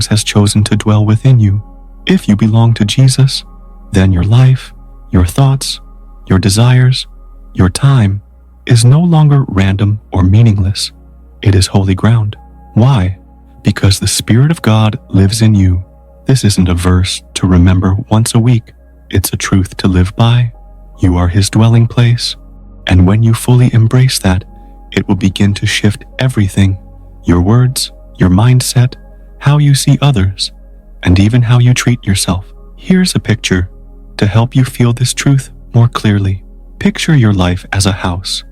belongs has chosen to dwell within you. If you belong to Jesus, then your life, your thoughts, your desires, your time is no longer random or meaningless. It is holy ground. Why? Because the Spirit of God lives in you. This isn't a verse to remember once a week. It's a truth to live by. You are His dwelling place. And when you fully embrace that, it will begin to shift everything. Your words, your mindset, how you see others, and even how you treat yourself. Here's a picture to help you feel this truth more clearly. Picture your life as a house.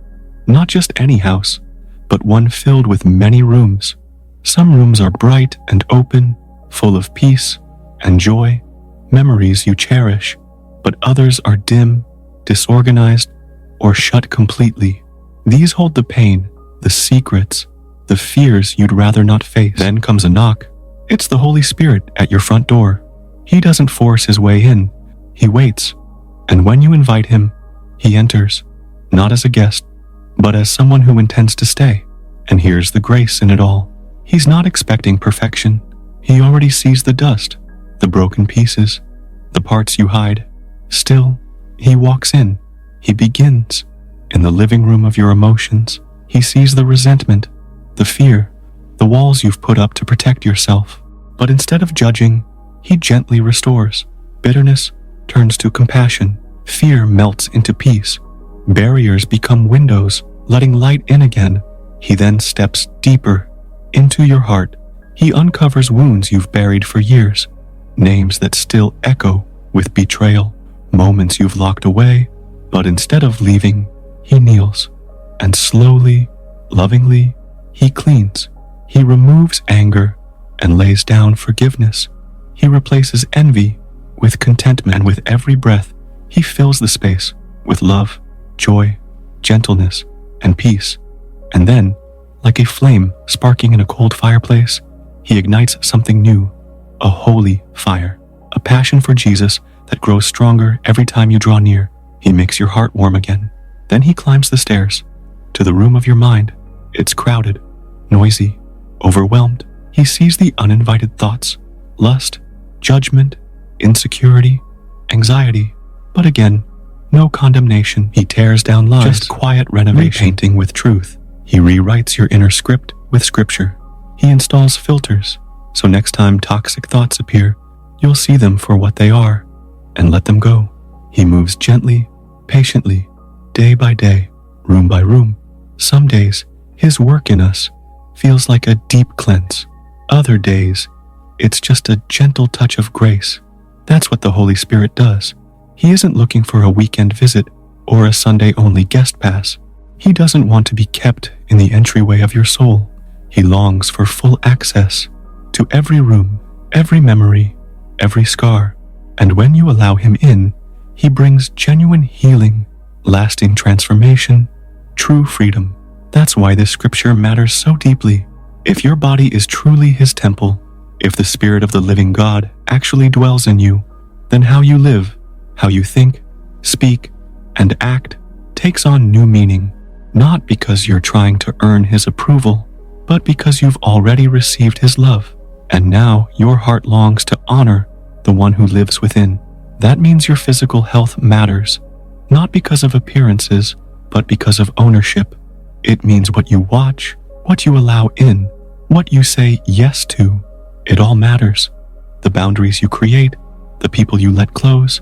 Not just any house, but one filled with many rooms. Some rooms are bright and open, full of peace and joy, memories you cherish, but others are dim, disorganized, or shut completely. These hold the pain, the secrets, the fears you'd rather not face. Then comes a knock. It's the Holy Spirit at your front door. He doesn't force His way in. He waits. And when you invite Him, He enters, not as a guest, but as someone who intends to stay. And here's the grace in it all. He's not expecting perfection. He already sees the dust, the broken pieces, the parts you hide. Still, He walks in. He begins. In the living room of your emotions, He sees the resentment, the fear, the walls you've put up to protect yourself. But instead of judging, He gently restores. Bitterness turns to compassion. Fear melts into peace. Barriers become windows, letting light in again. He then steps deeper into your heart. He uncovers wounds you've buried for years, names that still echo with betrayal, moments you've locked away, but instead of leaving, He kneels, and slowly, lovingly, He cleans. He removes anger and lays down forgiveness. He replaces envy with contentment, and with every breath, He fills the space with love, joy, gentleness, and peace. And then, like a flame sparking in a cold fireplace, He ignites something new, a holy fire, a passion for Jesus that grows stronger every time you draw near. He makes your heart warm again. Then He climbs the stairs to the room of your mind. It's crowded, noisy, overwhelmed. He sees the uninvited thoughts, lust, judgment, insecurity, anxiety. But again, no condemnation. He tears down lies, just quiet renovation, repainting with truth. He rewrites your inner script with scripture. He installs filters, so next time toxic thoughts appear, you'll see them for what they are and let them go. He moves gently, patiently, day by day, room by room. Some days, His work in us feels like a deep cleanse. Other days, it's just a gentle touch of grace. That's what the Holy Spirit does. He isn't looking for a weekend visit or a Sunday-only guest pass. He doesn't want to be kept in the entryway of your soul. He longs for full access to every room, every memory, every scar. And when you allow Him in, He brings genuine healing, lasting transformation, true freedom. That's why this scripture matters so deeply. If your body is truly His temple, if the Spirit of the living God actually dwells in you, then how you live, how you think, speak, and act takes on new meaning, not because you're trying to earn His approval, but because you've already received His love, and now your heart longs to honor the one who lives within. That means your physical health matters, not because of appearances, but because of ownership. It means what you watch, what you allow in, what you say yes to. It all matters. The boundaries you create, the people you let close,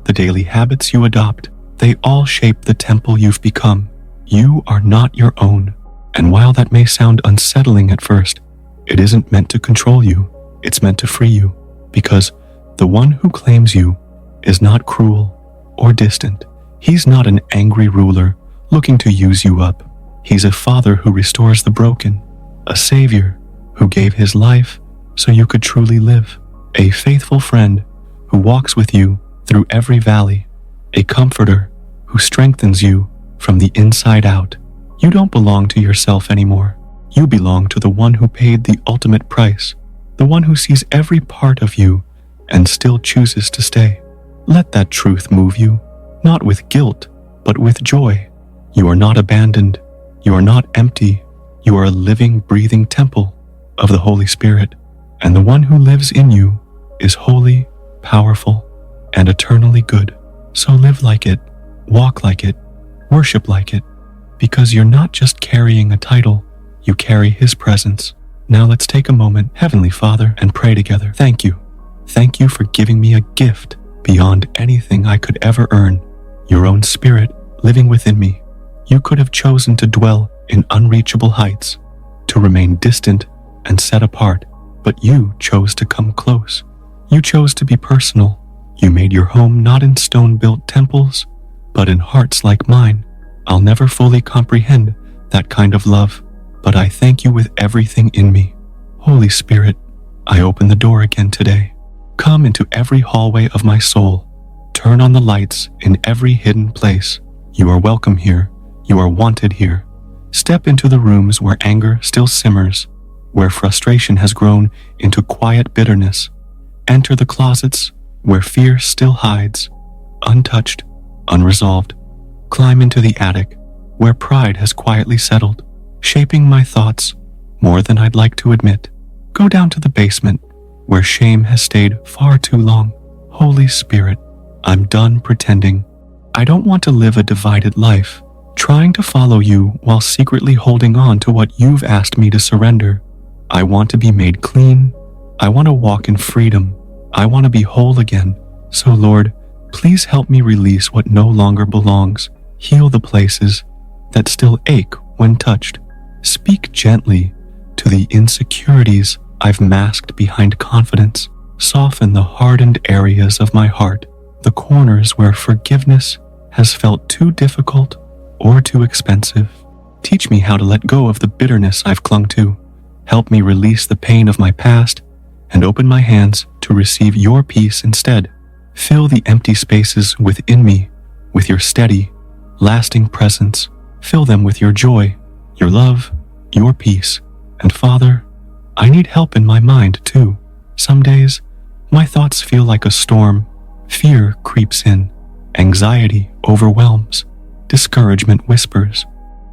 the daily habits you adopt, they all shape the temple you've become. You are not your own. And while that may sound unsettling at first, it isn't meant to control you. It's meant to free you. Because the one who claims you is not cruel or distant. He's not an angry ruler looking to use you up. He's a Father who restores the broken, a Savior who gave His life so you could truly live, a faithful friend who walks with you through every valley, a comforter who strengthens you from the inside out. You don't belong to yourself anymore. You belong to the one who paid the ultimate price, the one who sees every part of you and still chooses to stay. Let that truth move you, not with guilt, but with joy. You are not abandoned. You are not empty. You are a living, breathing temple of the Holy Spirit. and the one who lives in you is holy, powerful, and eternally good. So live like it, walk like it, worship like it, because you're not just carrying a title, you carry His presence. Now let's take a moment, Heavenly Father, and pray together. Thank you. Thank you for giving me a gift beyond anything I could ever earn, your own Spirit living within me. You could have chosen to dwell in unreachable heights, to remain distant and set apart, but you chose to come close. You chose to be personal. You made your home not in stone-built temples, but in hearts like mine. I'll never fully comprehend that kind of love, but I thank you with everything in me. Holy Spirit, I open the door again today. Come into every hallway of my soul. Turn on the lights in every hidden place. You are welcome here. You are wanted here. Step into the rooms where anger still simmers, where frustration has grown into quiet bitterness. Enter the closets where fear still hides, untouched, unresolved. Climb into the attic where pride has quietly settled, shaping my thoughts more than I'd like to admit. Go down to the basement where shame has stayed far too long. Holy Spirit, I'm done pretending. I don't want to live a divided life, trying to follow you while secretly holding on to what you've asked me to surrender. I want to be made clean. I want to walk in freedom. I want to be whole again. So Lord, please help me release what no longer belongs. Heal the places that still ache when touched. Speak gently to the insecurities I've masked behind confidence. Soften the hardened areas of my heart, the corners where forgiveness has felt too difficult or too expensive. Teach me how to let go of the bitterness I've clung to. Help me release the pain of my past and open my hands to receive your peace instead. Fill the empty spaces within me with your steady, lasting presence. Fill them with your joy, your love, your peace. And Father, I need help in my mind too. Some days, my thoughts feel like a storm. Fear creeps in. Anxiety overwhelms. Discouragement whispers.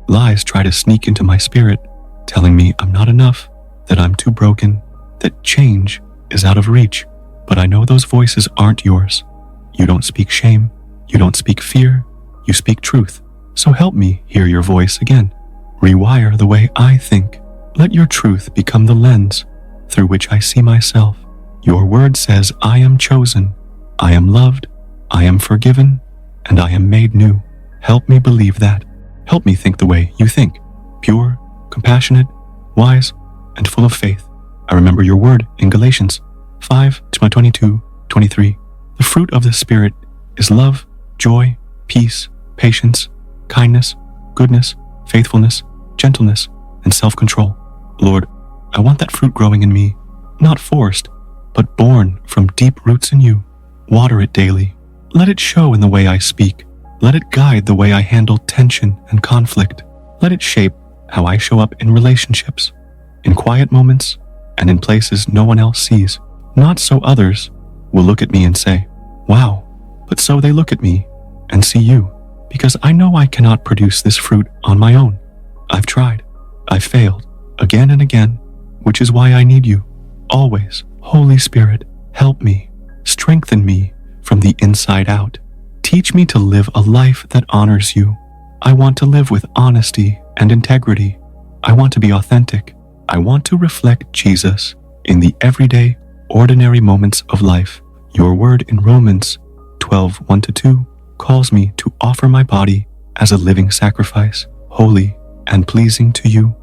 Lies try to sneak into my spirit, telling me I'm not enough, that I'm too broken, that change is out of reach. But I know those voices aren't yours. You don't speak shame. You don't speak fear. You speak truth. So help me hear your voice again. Rewire the way I think. Let your truth become the lens through which I see myself. Your word says I am chosen, I am loved, I am forgiven, and I am made new. Help me believe that. Help me think the way you think, pure, compassionate, wise, and full of faith. I remember your word in Galatians 5:22-23. The fruit of the Spirit is love, joy, peace, patience, kindness, goodness, faithfulness, gentleness, and self-control. Lord, I want that fruit growing in me, not forced, but born from deep roots in you. Water it daily. Let it show in the way I speak. Let it guide the way I handle tension and conflict. Let it shape how I show up in relationships, in quiet moments, and in places no one else sees. Not so others will look at me and say, wow, but so they look at me and see you, because I know I cannot produce this fruit on my own. I've tried. I've failed again and again, which is why I need you. Always, Holy Spirit, help me, strengthen me from the inside out. Teach me to live a life that honors you. I want to live with honesty and integrity. I want to be authentic. I want to reflect Jesus in the everyday, ordinary moments of life. Your word in Romans 12:1-2 calls me to offer my body as a living sacrifice, holy and pleasing to you,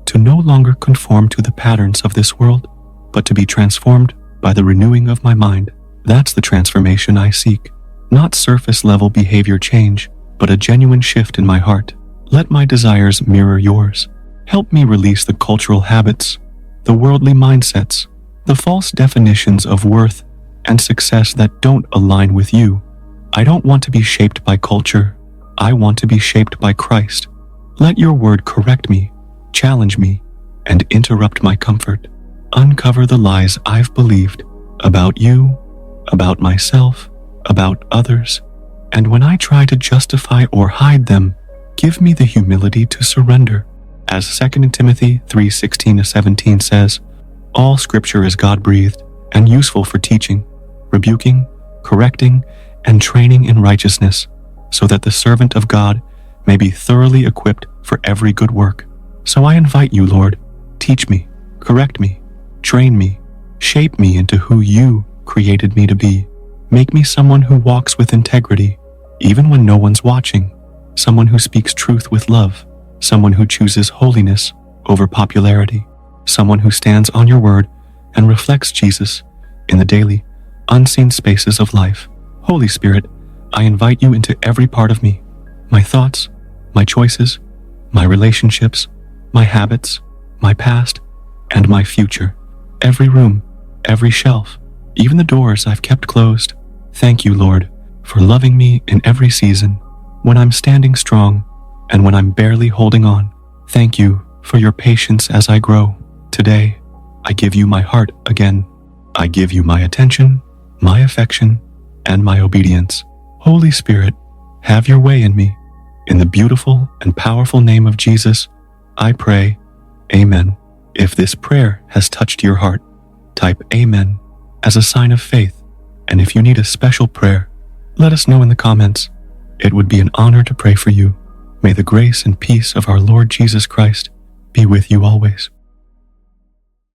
to no longer conform to the patterns of this world, but to be transformed by the renewing of my mind. That's the transformation I seek. Not surface-level behavior change, but a genuine shift in my heart. Let my desires mirror yours. Help me release the cultural habits, the worldly mindsets, the false definitions of worth and success that don't align with you. I don't want to be shaped by culture. I want to be shaped by Christ. Let your word correct me, challenge me, and interrupt my comfort. Uncover the lies I've believed about you, about myself, about others, and when I try to justify or hide them, give me the humility to surrender. As 2 Timothy 3:16-17 says, All scripture is God-breathed and useful for teaching, rebuking, correcting, and training in righteousness, so that the servant of God may be thoroughly equipped for every good work. So I invite you, Lord, teach me, correct me, train me, shape me into who you created me to be. Make me someone who walks with integrity, even when no one's watching, someone who speaks truth with love, someone who chooses holiness over popularity, someone who stands on your word and reflects Jesus in the daily, unseen spaces of life. Holy Spirit, I invite you into every part of me, my thoughts, my choices, my relationships, my habits, my past, and my future. Every room, every shelf, even the doors I've kept closed. Thank you, Lord, for loving me in every season, when I'm standing strong and when I'm barely holding on. Thank you for your patience as I grow. Today, I give you my heart again. I give you my attention, my affection, and my obedience. Holy Spirit, have your way in me. In the beautiful and powerful name of Jesus, I pray, Amen. If this prayer has touched your heart, type Amen as a sign of faith. And if you need a special prayer, let us know in the comments. It would be an honor to pray for you. May the grace and peace of our Lord Jesus Christ be with you always.